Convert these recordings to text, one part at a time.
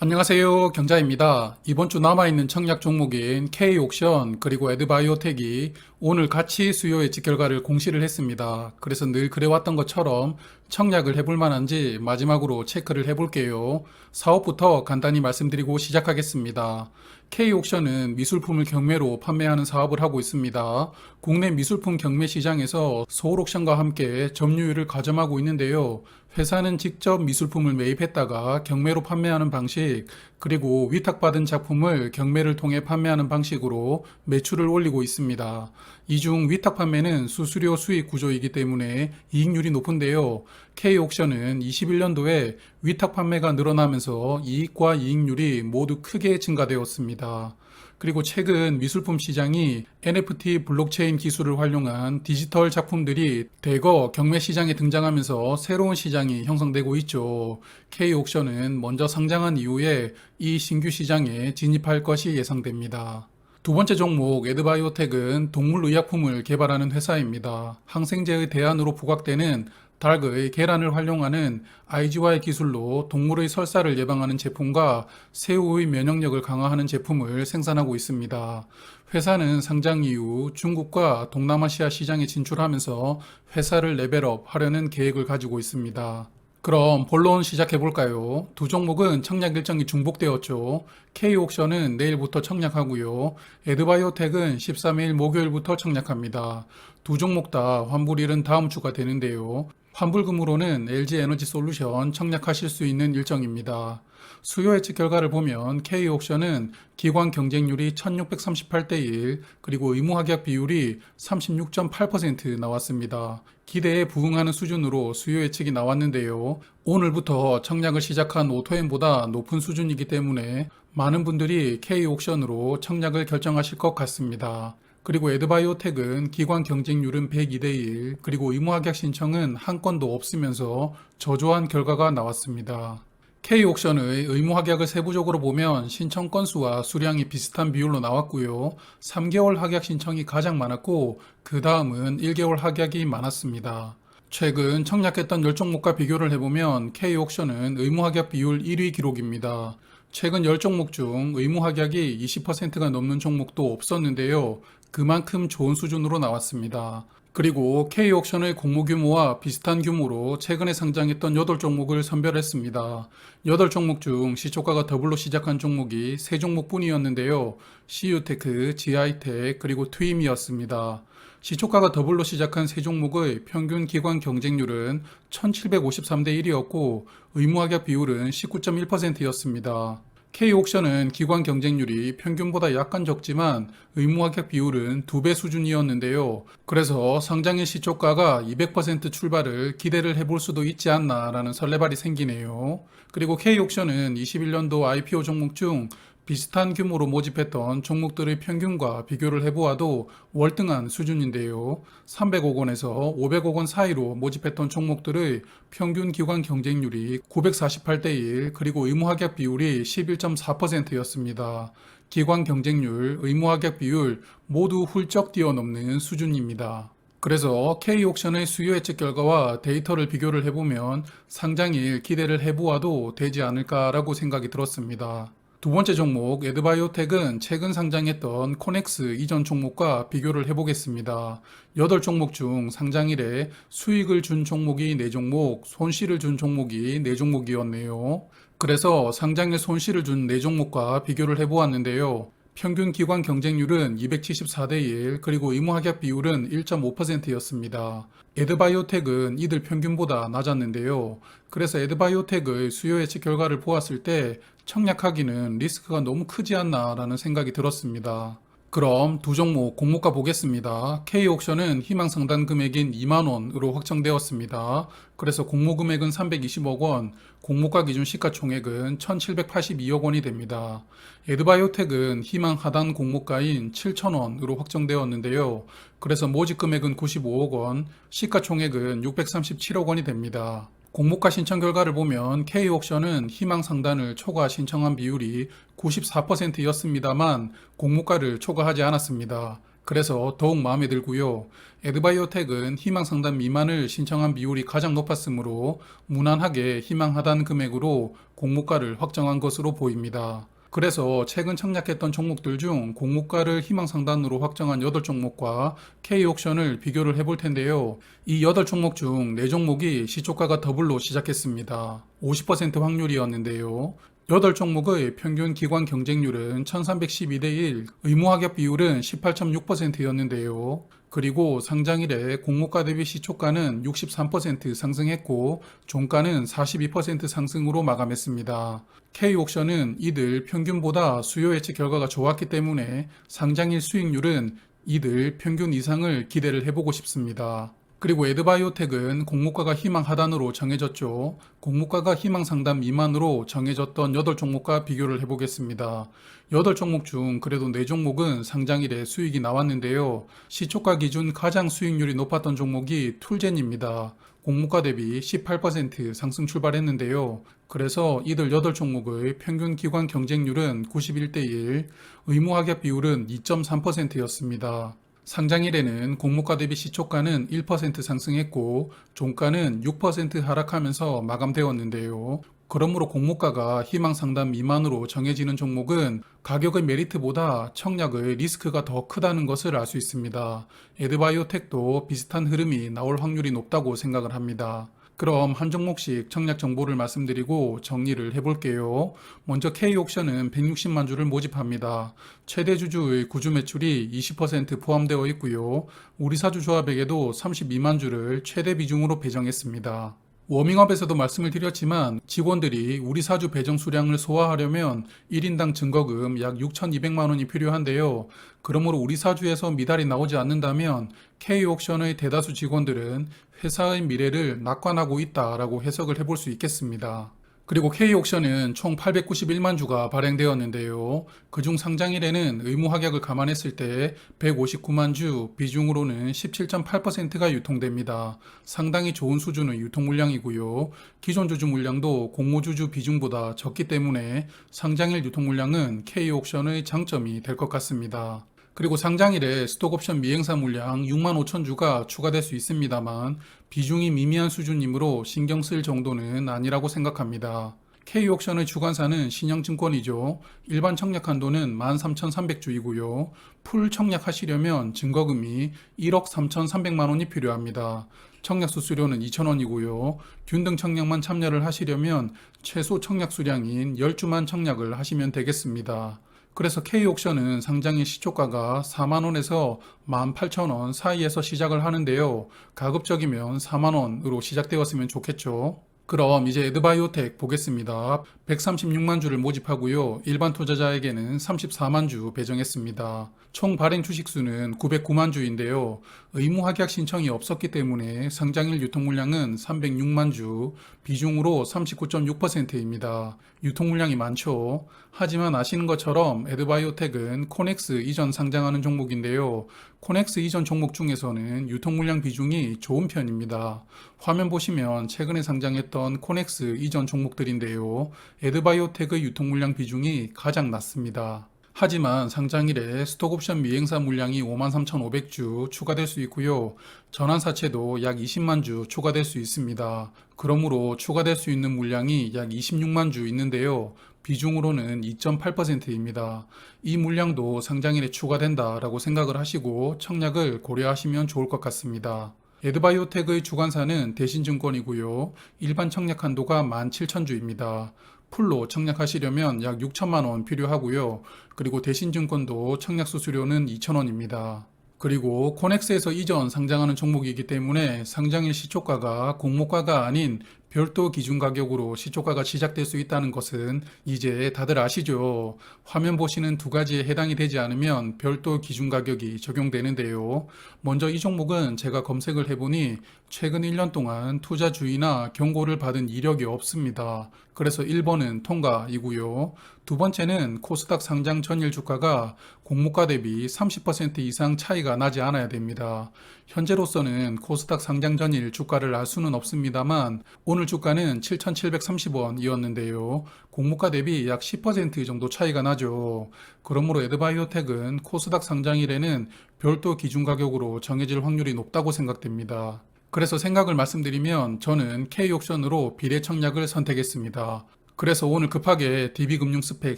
안녕하세요. 경자입니다. 이번 주 남아있는 청약 종목인 K옥션 그리고 에드바이오텍이 오늘 같이 수요 예측 결과를 공시를 했습니다. 그래서 늘 그래왔던 것처럼 청약을 해볼 만한지 마지막으로 체크를 해볼게요. 사업부터 간단히 말씀드리고 시작하겠습니다. K옥션은 미술품을 경매로 판매하는 사업을 하고 있습니다. 국내 미술품 경매 시장에서 서울옥션과 함께 점유율을 가점하고 있는데요. 회사는 직접 미술품을 매입했다가 경매로 판매하는 방식, 그리고 위탁받은 작품을 경매를 통해 판매하는 방식으로 매출을 올리고 있습니다. 이 중 위탁 판매는 수수료 수익 구조이기 때문에 이익률이 높은데요. K옥션은 21년도에 위탁 판매가 늘어나면서 이익과 이익률이 모두 크게 증가되었습니다. 그리고 최근 미술품 시장이 NFT 블록체인 기술을 활용한 디지털 작품들이 대거 경매 시장에 등장하면서 새로운 시장이 형성되고 있죠. K옥션은 먼저 상장한 이후에 이 신규 시장에 진입할 것이 예상됩니다. 두 번째 종목 에드바이오텍은 동물의약품을 개발하는 회사입니다. 항생제의 대안으로 부각되는 닭의 계란을 활용하는 IGY 기술로 동물의 설사를 예방하는 제품과 새우의 면역력을 강화하는 제품을 생산하고 있습니다. 회사는 상장 이후 중국과 동남아시아 시장에 진출하면서 회사를 레벨업 하려는 계획을 가지고 있습니다. 그럼 본론 시작해볼까요? 두 종목은 청약 일정이 중복되었죠. K옥션은 내일부터 청약하고요. 에드바이오텍은 13일 목요일부터 청약합니다. 두 종목 다 환불일은 다음 주가 되는데요. 환불금으로는 LG에너지솔루션 청약하실 수 있는 일정입니다. 수요 예측 결과를 보면 K옥션은 기관 경쟁률이 1638대 1, 그리고 의무 합약 비율이 36.8% 나왔습니다. 기대에 부응하는 수준으로 수요 예측이 나왔는데요. 오늘부터 청약을 시작한 오토엠보다 높은 수준이기 때문에 많은 분들이 K옥션으로 청약을 결정하실 것 같습니다. 그리고 에드바이오텍은 기관 경쟁률은 102대 1, 그리고 의무합약 신청은 한 건도 없으면서 저조한 결과가 나왔습니다. K옥션의 의무합약을 세부적으로 보면 신청 건수와 수량이 비슷한 비율로 나왔고요. 3개월 합약 신청이 가장 많았고 그 다음은 1개월 합약이 많았습니다. 최근 청약했던 10종목과 비교를 해보면 K옥션은 의무합약 비율 1위 기록입니다. 최근 10종목 중 의무합약이 20%가 넘는 종목도 없었는데요. 그만큼 좋은 수준으로 나왔습니다. 그리고 K옥션의 공모 규모와 비슷한 규모로 최근에 상장했던 8종목을 선별했습니다. 8종목 중 시초가가 더블로 시작한 종목이 3종목 뿐이었는데요. CU테크, GI텍, 그리고 트임이었습니다. 시초가가 더블로 시작한 3종목의 평균 기관 경쟁률은 1753대 1이었고 의무합약 비율은 19.1%였습니다. K옥션은 기관 경쟁률이 평균보다 약간 적지만 의무합약 비율은 2배 수준이었는데요. 그래서 상장일 시초가가 200% 출발을 기대를 해볼 수도 있지 않나라는 설레발이 생기네요. 그리고 K옥션은 21년도 IPO 종목 중 비슷한 규모로 모집했던 종목들의 평균과 비교를 해보아도 월등한 수준인데요. 300억 원에서 500억 원 사이로 모집했던 종목들의 평균 기관 경쟁률이 948대 1, 그리고 의무합약 비율이 11.4%였습니다. 기관 경쟁률, 의무합약 비율 모두 훌쩍 뛰어넘는 수준입니다. 그래서 K옥션의 수요 예측 결과와 데이터를 비교를 해보면 상장일 기대를 해보아도 되지 않을까라고 생각이 들었습니다. 두 번째 종목 에드바이오텍은 최근 상장했던 코넥스 이전 종목과 비교를 해보겠습니다. 8종목 중 상장일에 수익을 준 종목이 4종목, 손실을 준 종목이 4종목이었네요. 그래서 상장일 손실을 준 4종목과 비교를 해보았는데요. 평균 기관 경쟁률은 274대 1, 그리고 의무합약 비율은 1.5%였습니다. 에드바이오텍은 이들 평균보다 낮았는데요. 그래서 에드바이오텍의 수요 예측 결과를 보았을 때 청약하기는 리스크가 너무 크지 않나라는 생각이 들었습니다. 그럼 두 종목 공모가 보겠습니다. K옥션은 희망 상단 금액인 2만원으로 확정되었습니다. 그래서 공모 금액은 320억 원, 공모가 기준 시가총액은 1782억 원이 됩니다. 에드바이오텍은 희망 하단 공모가인 7천원으로 확정되었는데요. 그래서 모집 금액은 95억 원, 시가총액은 637억 원이 됩니다. 공모가 신청 결과를 보면 K옥션은 희망 상단을 초과 신청한 비율이 94%였습니다만 공모가를 초과하지 않았습니다. 그래서 더욱 마음에 들고요. 에드바이오텍은 희망상담 미만을 신청한 비율이 가장 높았으므로 무난하게 희망하단 금액으로 공모가를 확정한 것으로 보입니다. 그래서 최근 청약했던 종목들 중 공모가를 희망상단으로 확정한 8종목과 K옥션을 비교를 해볼 텐데요. 이 8종목 중 4종목이 시초가가 더블로 시작했습니다. 50% 확률이었는데요. 8종목의 평균 기관 경쟁률은 1312대 1, 의무합격 비율은 18.6%였는데요. 그리고 상장일에 공모가 대비 시초가는 63% 상승했고 종가는 42% 상승으로 마감했습니다. K옥션은 이들 평균보다 수요 예측 결과가 좋았기 때문에 상장일 수익률은 이들 평균 이상을 기대를 해보고 싶습니다. 그리고 에드바이오텍은 공모가가 희망 하단으로 정해졌죠. 공모가가 희망 상단 미만으로 정해졌던 8종목과 비교를 해보겠습니다. 8종목 중 그래도 4종목은 상장일에 수익이 나왔는데요. 시초가 기준 가장 수익률이 높았던 종목이 툴젠입니다. 공모가 대비 18% 상승 출발했는데요. 그래서 이들 8종목의 평균 기관 경쟁률은 91대 1, 의무합격 비율은 2.3%였습니다. 상장일에는 공모가 대비 시초가는 1% 상승했고 종가는 6% 하락하면서 마감되었는데요. 그러므로 공모가가 희망 상단 미만으로 정해지는 종목은 가격의 메리트보다 청약의 리스크가 더 크다는 것을 알 수 있습니다. 에드바이오텍도 비슷한 흐름이 나올 확률이 높다고 생각을 합니다. 그럼 한 종목씩 청약 정보를 말씀드리고 정리를 해볼게요. 먼저 K옥션은 160만 주를 모집합니다. 최대 주주의 구주 매출이 20% 포함되어 있고요. 우리사주 조합에게도 32만 주를 최대 비중으로 배정했습니다. 워밍업에서도 말씀을 드렸지만 직원들이 우리 사주 배정 수량을 소화하려면 1인당 증거금 약 6,200만 원이 필요한데요. 그러므로 우리 사주에서 미달이 나오지 않는다면 K옥션의 대다수 직원들은 회사의 미래를 낙관하고 있다라고 해석을 해볼 수 있겠습니다. 그리고 K옥션은 총 891만 주가 발행되었는데요. 그중 상장일에는 의무 합격을 감안했을 때 159만 주, 비중으로는 17.8%가 유통됩니다. 상당히 좋은 수준의 유통 물량이고요. 기존 주주 물량도 공모주주 비중보다 적기 때문에 상장일 유통 물량은 K옥션의 장점이 될 것 같습니다. 그리고 상장일에 스톡옵션 미행사 물량 6만 5천 주가 추가될 수 있습니다만 비중이 미미한 수준이므로 신경 쓸 정도는 아니라고 생각합니다. K옥션의 주관사는 신영증권이죠. 일반 청약 한도는 13,300주이고요. 풀 청약하시려면 증거금이 1억 3,300만 원이 필요합니다. 청약 수수료는 2,000원이고요. 균등 청약만 참여를 하시려면 최소 청약 수량인 10주만 청약을 하시면 되겠습니다. 그래서 K옥션은 상장일 시초가가 4만원에서 18,000원 사이에서 시작을 하는데요. 가급적이면 4만원으로 시작되었으면 좋겠죠. 그럼 이제 에드바이오텍 보겠습니다. 136만 주를 모집하고요. 일반 투자자에게는 34만 주 배정했습니다. 총 발행 주식수는 909만 주인데요. 의무 합격 신청이 없었기 때문에 상장일 유통 물량은 306만 주, 비중으로 39.6%입니다. 유통 물량이 많죠. 하지만 아시는 것처럼 에드바이오텍은 코넥스 이전 상장하는 종목인데요. 코넥스 이전 종목 중에서는 유통 물량 비중이 좋은 편입니다. 화면 보시면 최근에 상장했던 코넥스 이전 종목들인데요. 에드바이오텍의 유통 물량 비중이 가장 낮습니다. 하지만 상장일에 스톡옵션 미행사 물량이 53,500주 추가될 수 있고요. 전환사채도 약 20만 주 추가될 수 있습니다. 그러므로 추가될 수 있는 물량이 약 26만 주 있는데요. 비중으로는 2.8%입니다. 이 물량도 상장일에 추가된다라고 생각을 하시고 청약을 고려하시면 좋을 것 같습니다. 에드바이오텍의 주관사는 대신증권이고요. 일반 청약 한도가 17,000주입니다. 풀로 청약하시려면 약 6천만 원 필요하고요. 그리고 대신증권도 청약 수수료는 2,000원입니다. 그리고 코넥스에서 이전 상장하는 종목이기 때문에 상장일 시초가가 공모가가 아닌 별도 기준 가격으로 시초가가 시작될 수 있다는 것은 이제 다들 아시죠? 화면 보시는 두 가지에 해당이 되지 않으면 별도 기준 가격이 적용되는데요. 먼저 이 종목은 제가 검색을 해보니 최근 1년 동안 투자 주의나 경고를 받은 이력이 없습니다. 그래서 1번은 통과이고요. 두 번째는 코스닥 상장 전일 주가가 공모가 대비 30% 이상 차이가 나지 않아야 됩니다. 현재로서는 코스닥 상장 전일 주가를 알 수는 없습니다만 오늘 오늘 주가는 7,730원이었는데요. 공모가 대비 약 10% 정도 차이가 나죠. 그러므로 에드바이오텍은 코스닥 상장일에는 별도 기준 가격으로 정해질 확률이 높다고 생각됩니다. 그래서 생각을 말씀드리면 저는 K옵션으로 비례 청약을 선택했습니다. 그래서 오늘 급하게 DB금융 스펙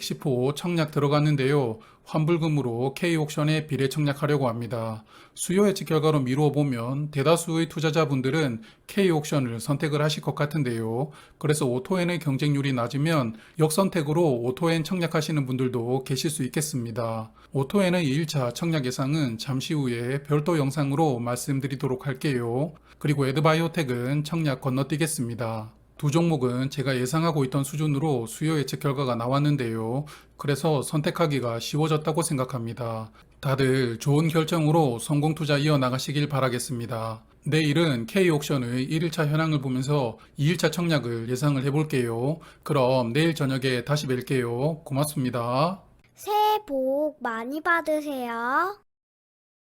10호 청약 들어갔는데요. 환불금으로 K옥션에 비례 청약하려고 합니다. 수요 예측 결과로 미루어 보면 대다수의 투자자분들은 K옥션을 선택을 하실 것 같은데요. 그래서 오토엔의 경쟁률이 낮으면 역선택으로 오토엔 청약하시는 분들도 계실 수 있겠습니다. 오토엔의 2일차 청약 예상은 잠시 후에 별도 영상으로 말씀드리도록 할게요. 그리고 에드바이오텍은 청약 건너뛰겠습니다. 두 종목은 제가 예상하고 있던 수준으로 수요 예측 결과가 나왔는데요. 그래서 선택하기가 쉬워졌다고 생각합니다. 다들 좋은 결정으로 성공 투자 이어나가시길 바라겠습니다. 내일은 K옥션의 1일차 현황을 보면서 2일차 청약을 예상을 해볼게요. 그럼 내일 저녁에 다시 뵐게요. 고맙습니다. 새해 복 많이 받으세요.